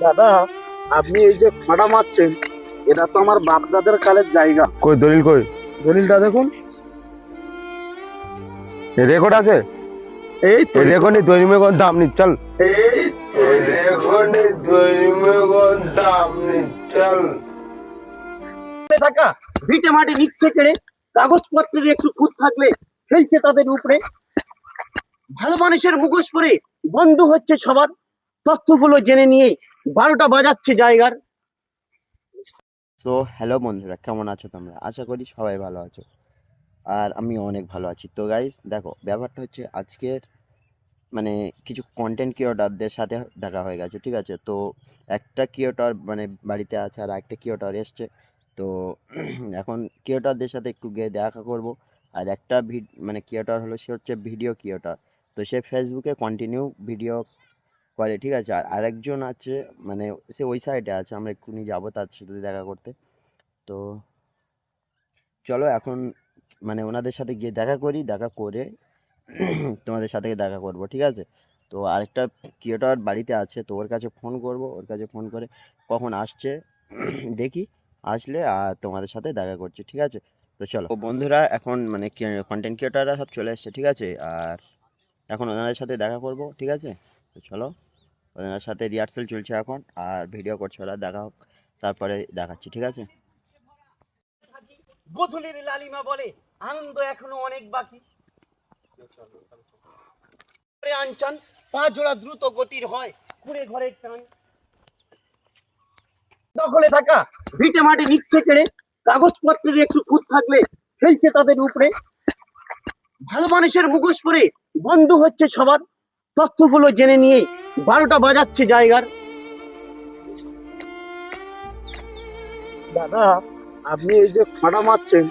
দাদা, আপনি এই যে ফাঁটা মারছেন, এটা তো আমার বাপ দাদার কালের জায়গা। কই দলিল কই? দলিলটা দেখুন। রেকর্ড আছে? এই তো রেকর্ডে দৈনিক দাম নি চল। এই রেকর্ডে দৈনিক দাম নি চল। টাকা ভিটে মাটি নিচ্ছে কেড়ে, কাগজপত্রের একটু খুঁত থাকলে ফেলছে তাদের উপরে। ভালো মানুষের মুখোশ পরে বন্ধ হচ্ছে সবার, তথ্যগুলো জেনে নিয়ে 12টা বাজাচ্ছে জায়গার। সো হ্যালো বন্ধুরা, কেমন আছো তোমরা? আশা করি সবাই ভালো আছো, আর আমি অনেক ভালো আছি। তো গাইস দেখো, ব্যাপারটা হচ্ছে আজকের মানে কিছু কন্টেন্ট ক্রিয়েটরদের সাথে দেখা হয়ে গেছে, ঠিক আছে? তো একটা ক্রিয়েটর মানে বাড়িতে আছে আর একটা ক্রিয়েটর এসছে। তো এখন ক্রিয়েটরদের সাথে একটু গিয়ে দেখা করব। আর একটা মানে ক্রিয়েটর হলো, সে হচ্ছে ভিডিও ক্রিয়েটর। তো সে ফেসবুকে কন্টিনিউ ভিডিও করে, ঠিক আছে? আর আরেকজন আছে, মানে সে ওই সাইডে আছে, আমরা এক্ষুনি যাবো তার সাথে দেখা করতে। তো চলো এখন মানে ওনাদের সাথে গিয়ে দেখা করি, দেখা করে তোমাদের সাথে দেখা করব, ঠিক আছে? তো আরেকটা ক্রিয়েটর বাড়িতে আছে, তো ওর কাছে ফোন করব, ওর কাছে ফোন করে কখন আসছে দেখি, আসলে আর তোমাদের সাথে দেখা করছি, ঠিক আছে? তো চলো বন্ধুরা, এখন মানে কন্টেন্ট ক্রিয়েটররা সব চলে এসছে, ঠিক আছে? আর এখন ওনাদের সাথে দেখা করব, ঠিক আছে? তো চলো, ওনাদের সাথে রিহার্সাল চলছে এখন, আর ভিডিও করছে ওরা, দেখা হোক তারপরে দেখাচ্ছি, ঠিক আছে? গোধূলির লালিমা বলে আনন্দ এখনো অনেক বাকি। আনচান পা জোড়া দ্রুত গতির হয়, কুড়ে ঘরের টান। দখলে থাকা ভিটে মাটি নিচ্ছে কেড়ে, কাগজপত্রের একটু খুঁত থাকলে ফেলছে তাদের উপরে। ভালো মানুষের মুখোশ পরে বন্ধ হচ্ছে সবার, তথ্যগুলো জেনে নিয়ে 12টা বাজাচ্ছে জায়গার। দাদা, আপনি এই যে ফাঁটা মারছেন,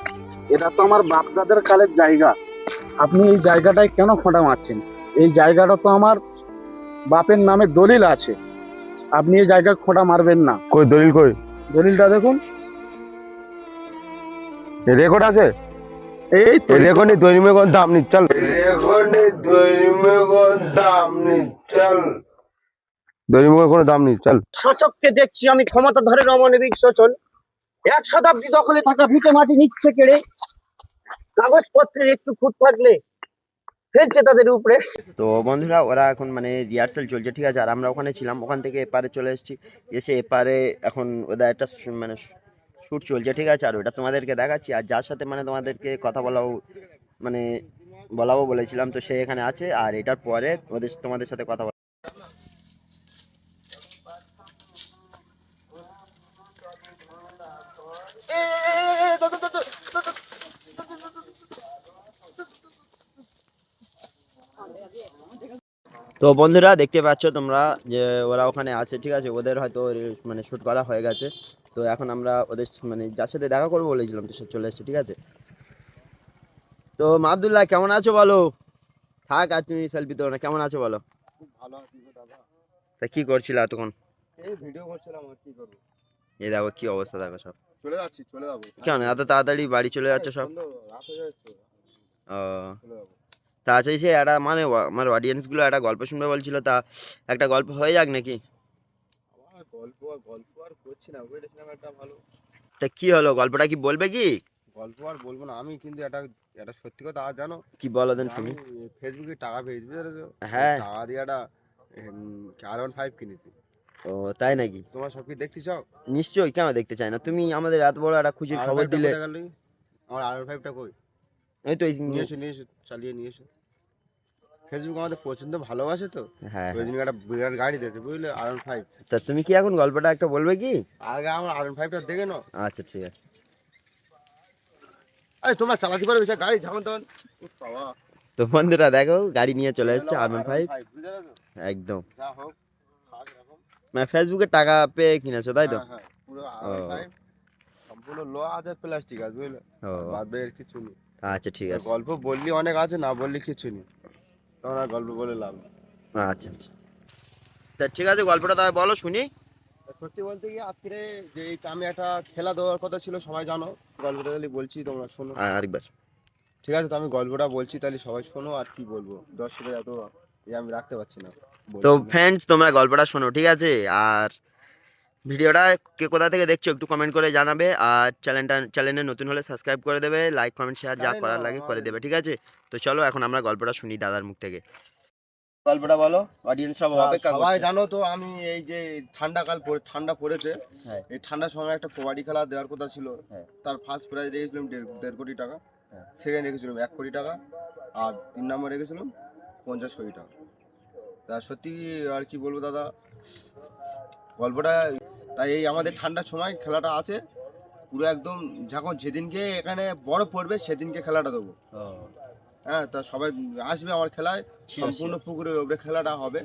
এটা তো আমার বাপ দাদার কালের জায়গা। আপনি এই জায়গাটায় কেন ফাঁটা মারছেন? এই জায়গাটা তো আমার বাপের নামে দলিল আছে। আপনি এই জায়গায় খোঁটা মারবেন না। কই দলিল কই? দলিলটা দেখুন। রেকর্ড আছে? এই তো রেকর্ডে দৈনিক দাম নি চল। রেকর্ডে দৈনিক দাম নি চল। দৈনিক কোনো দাম নেই চল। সচককে দেখছি আমি ক্ষমতাধরের অমানবিক শোষণ। 1 শতাব্দী দখলে থাকা ভিটে মাটি নিচ্ছে কেড়ে, কাগজপত্রের একটু খুঁত থাকলে ফেলছে তাদের উপরে। তো বন্ধুরা, ওরা এখন মানে রিহার্সাল চলছে, ঠিক আছে? আর আমরা ওখানে ছিলাম, ওখান থেকে এপারে চলে এসেছি, এসে এপারে এখন ওদের একটা মানে শ্যুট চলছে, ঠিক আছে? আর ওটা তোমাদেরকে দেখাচ্ছি। আর যার সাথে মানে তোমাদেরকে কথা বলাও মানে বলাবো বলেছিলাম, তো সে এখানে আছে। আর এটার পরে তোমাদের সাথে কথা বলা। তো বন্ধুরা, দেখতে পাচ্ছ তোমরা যে ওরা ওখানে আছে, ঠিক আছে? ওদের হয়তো মানে শ্যুট করা হয়ে গেছে। তো এখন আমরা ওদের মানে যার সাথে দেখা করবো বলেছিলাম, তো সে চলে এসছে, ঠিক আছে? তো আব্দুল্লাহ, কেমন আছো বলো? থাক, আর তুমি সেলফি তো না, কেমন আছো বলো? খুব ভালো আছি গো দাদা। তা কি করছিল এতক্ষণ? এই ভিডিও করছিলাম, আর কি করবো? এই দেখো কি অবস্থা, দেখো সব। চলে যাচ্ছি, চলে যাবো। কেন এত তাড়াতাড়ি বাড়ি চলে যাচ্ছে সব? রাত হয়ে যাচ্ছে তো, ও, চলে যাবো। তা আছে সে একটা মানে আমার অডিয়েন্স গুলো একটা গল্প শুনবে বলছিল, তা একটা গল্প হয়ে যাক নাকি? আমার গল্প আর করছি না, বুঝেছিলাম একটা ভালো তা কি হলো, গল্পটা কি বলবে কি? গল্প। আর বলবো না আমি, কিন্তু এটা এটা সত্যি কথা। আর জানো, কি বলো দেন শুনি। আমি ফেসবুকে টাকা পেয়েছি, বুঝতে পেরেছো? হ্যাঁ। টাকা দিয়ে একটা R15 কিনেছি। ও তাই নাকি? তোমার সব কি দেখতে চাও? নিশ্চয়ই, কেন দেখতে চাই না? তুমি আমাদের এত বড় একটা খুশির খবর R15 দিলে। কোথায় গেল? আমার R15টা কই? এই তো নিয়ে এসো, নিয়ে এসো, চালিয়ে নিয়ে এসো। ফেসবুক আমাদের প্রচন্ড ভালোবাসে তো, হ্যাঁ ওই হ্যাঁ। জন্য একটা বিরাট গাড়ি দিয়েছে, বুঝলে? R15। তা তুমি কি এখন গল্পটা একটা বলবে কি? আগে আমার R15টা দেখে নাও। আচ্ছা ঠিক আছে। আরে তোমরা চালাতে পারবে সে গাড়ি যখন তখন? উফ বাবা, তো বন্ধুরা দেখো, গাড়ি নিয়ে চলে এসছে এলো R15। R15, বুঝতে পেরেছো? একদম যা হোক, থাক এরকম। মানে ফেসবুকে টাকা পেয়ে কিনেছো, তাই তো? হ্যাঁ হ্যাঁ, পুরো ও R15, সম্পূর্ণ লোহা আছে, প্লাস্টিক আছে, বুঝলে? ও আর বাদ বাকি কিছু নেই। আচ্ছা ঠিক আছে। গল্প বললি অনেক আছে, না বললি কিছু নেই। তখন আর গল্প বলে লাভ নেই। আচ্ছা আচ্ছা, তা ঠিক আছে, গল্পটা তবে বলো শুনি। সত্যি বলতে কি, আজকে যে আমি একটা খেলা দেওয়ার কথা ছিল, সবাই জানো। গল্পটা তাহলে বলছি, তোমরা শোনো। আরেকবার। ঠিক আছে, তো আমি গল্পটা বলছি, তাহলে সবাই শোনো। আর কি বলবো, দর্শকের এত আমি রাখতে পারছি না, তো বলছি না। ফ্রেন্ডস, তোমরা গল্পটা শোনো, ঠিক আছে? আর ভিডিওটা কে কোথা থেকে দেখছো একটু কমেন্ট করে জানাবে, আর চ্যানেলে নতুন হলে সাবস্ক্রাইব করে দেবে, লাইক কমেন্ট শেয়ার যা করার লাগে করে দেবে, ঠিক আছে? তো চলো এখন আমরা গল্পটা শুনি দাদার মুখ থেকে। গল্পটা বলো, অডিয়েন্স সব অপেক্ষা সবাই করছে। জানো তো আমি এই যে ঠান্ডা পড়েছে, হ্যাঁ। এই ঠান্ডার সময় একটা কবাডি খেলা দেওয়ার কথা ছিল। হ্যাঁ। তার ফার্স্ট প্রাইজ রেখেছিলাম 1.5 কোটি টাকা, হ্যাঁ। সেকেন্ড রেখেছিলাম 1 কোটি টাকা, আর 3 নম্বর রেখেছিলাম 50 কোটি টাকা। তা সত্যি আর কি বলবো দাদা, গল্পটা তাই এই আমাদের ঠান্ডার সময় খেলাটা আছে পুরো একদম, যখন যেদিনকে এখানে বরফ পড়বে সেদিনকে খেলাটা দেবো। হ্যাঁ, তা সবাই আসবে আমার খেলায়। সম্পূর্ণ পুকুরের উপরে খেলাটা হবে,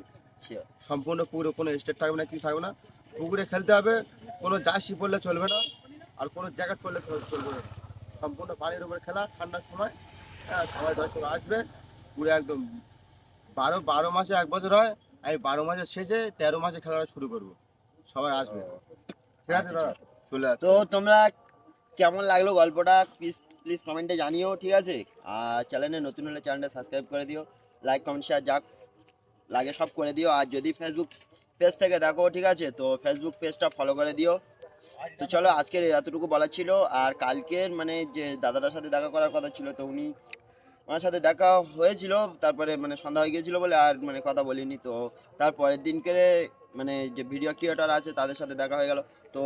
সম্পূর্ণ পুকুরে কোনো স্টেট থাকবে না, কিছু থাকবে না, পুকুরে খেলতে হবে। কোনো জার্সি পরলে চলবে না, আর কোনো জ্যাকেট পরলে চলবে না, সম্পূর্ণ পানির উপরে খেলা ঠান্ডার সময়। হ্যাঁ, সবাই দর্শক আসবে পুরো একদম। 12 মাসে 1 বছর হয়, আমি 12 মাসের শেষে 13 মাসে খেলাটা শুরু করবো, সবাই আসবে, ঠিক আছে দাদা? চলে আসবে। তো তোমরা কেমন লাগলো গল্পটা প্লিজ প্লিজ কমেন্টে জানিও, ঠিক আছে? আর চ্যানেলে নতুন হলে চ্যানেলটা সাবস্ক্রাইব করে দিও, লাইক কমেন্ট শেয়ার যা লাগে সব করে দিও। আর যদি ফেসবুক পেজ থেকে দেখো, ঠিক আছে, তো ফেসবুক পেজটা ফলো করে দিও। তো চলো আজকের এতটুকু বলার ছিল। আর কালকের মানে যে দাদাটার সাথে দেখা করার কথা ছিল, তো ওনার সাথে দেখা হয়েছিল, তারপরে মানে সন্ধ্যা হয়ে গিয়েছিল বলে আর মানে কথা বলিনি। তো তারপরের দিনকে মানে যে ভিডিও ক্রিয়েটর আছে তাদের সাথে দেখা হয়ে গেল। তো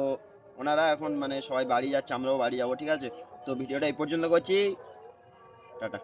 ওনারা এখন মানে সবাই বাড়ি যাচ্ছে, আমরাও বাড়ি যাবো, ঠিক আছে? তো ভিডিওটা এই পর্যন্ত করছি, টাটা।